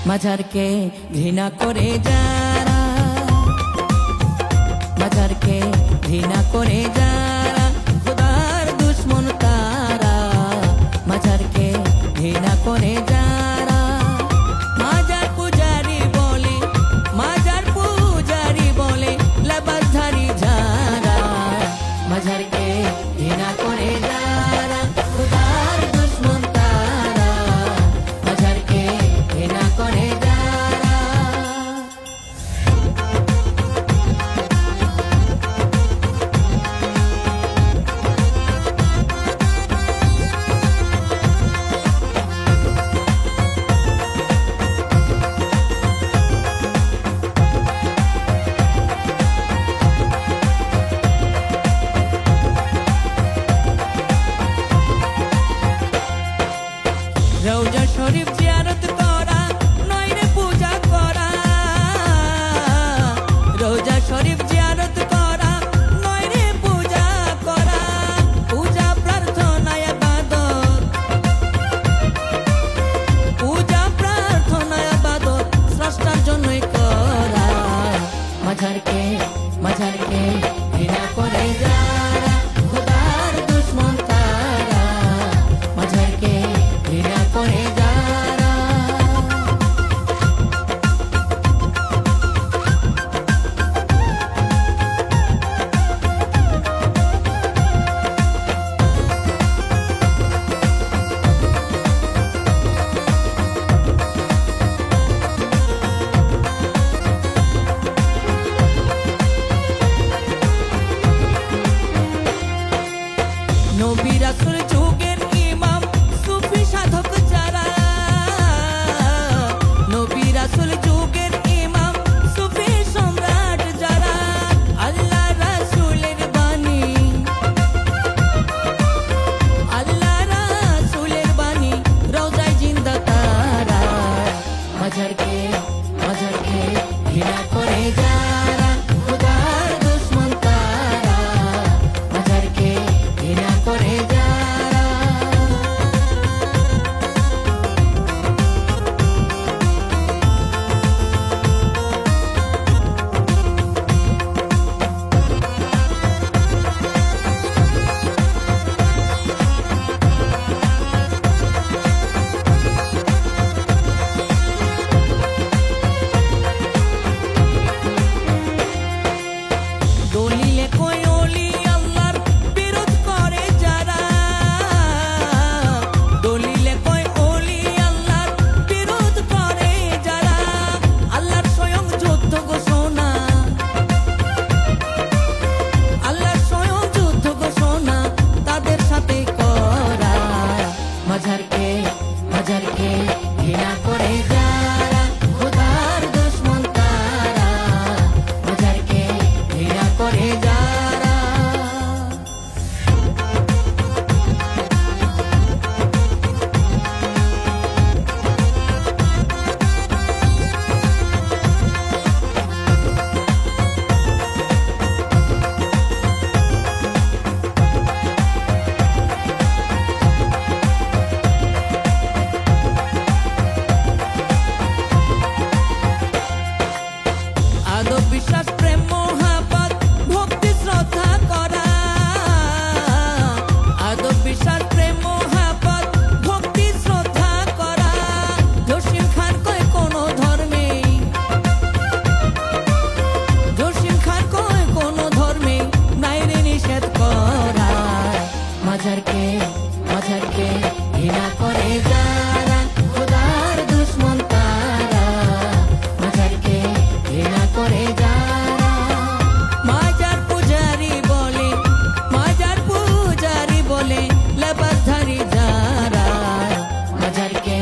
মাঝারকে ঘৃণা করে যারা, মাঝারকে ঘৃণা করে যারা খোদার দুশ্মন তারা, মাঝারকে ঘৃণা করে যারা মাজার পূজারি বলে, মাজার পূজারি বলে লেবাসধারী যারা, মাঝারকে ঘৃণা করে যারা খোদার দুশ্মন তারা, মাঝারকে ঘৃণা করে যারা। রওজা শরীফ জিয়ারত করা নয় রে পূজা করা, রওজা শরীফ জিয়ারত করা নয় রে পূজা করা, পূজা প্রার্থনা ইবাদত, পূজা প্রার্থনা ইবাদত স্রষ্টার জন্যই করা, মাঝারকে মাঝারকে ঘৃণা করে যারা খোদার দুশ্মন তারা, মাঝারকে ঘৃণা করে যারা। নবী রাসূল যুগের ইমাম সুফি সাধক যারা, নবী রাসূল যুগের ইমাম সুফি সম্রাট যারা, আল্লাহ রাসূলের বাণী, আল্লাহ রাসূলের বাণী রওজায় জিন্দা তারা, মাঝারকে মাঝারকে ঘৃণা করে যারা খোদার দুশ্মন তারা, মাঝারকে ঘৃণা করে যারা। দলিলে কই ওলি আল্লাহর বিরোধ করে যারা, দলিলে কই ওলি আল্লাহর বিরোধ করে যারা, আল্লাহর স্বয়ং যুদ্ধ ঘোষণা, আল্লাহর স্বয়ং যুদ্ধ ঘোষণা তাদের সাথে করা, মাঝারকে মাঝারকে ঘৃণা করে যারা খোদার দুশ্মন তারা, মাঝারকে ঘৃণা করে যারা। আদব বিশ্বাস প্রেম মোহাব্বত ভক্তি শ্রদ্ধা করা, আদব বিশ্বাস প্রেম মোহাব্বত ভক্তি শ্রদ্ধা করা, জসিম খান কয় কোনো ধর্মে, জসিম খান কয় কোনো ধর্মে নাই রে নিষেধ করা, মাঝারকে মাঝারকে ঘৃণা করে যারা খোদার দুশ্মন তারা, মাঝারকে ঘৃণা করে যারা, মাজার পূজারি বলে, মাজার পূজারি বলে লেবাসধারী যারা, মাঝারকে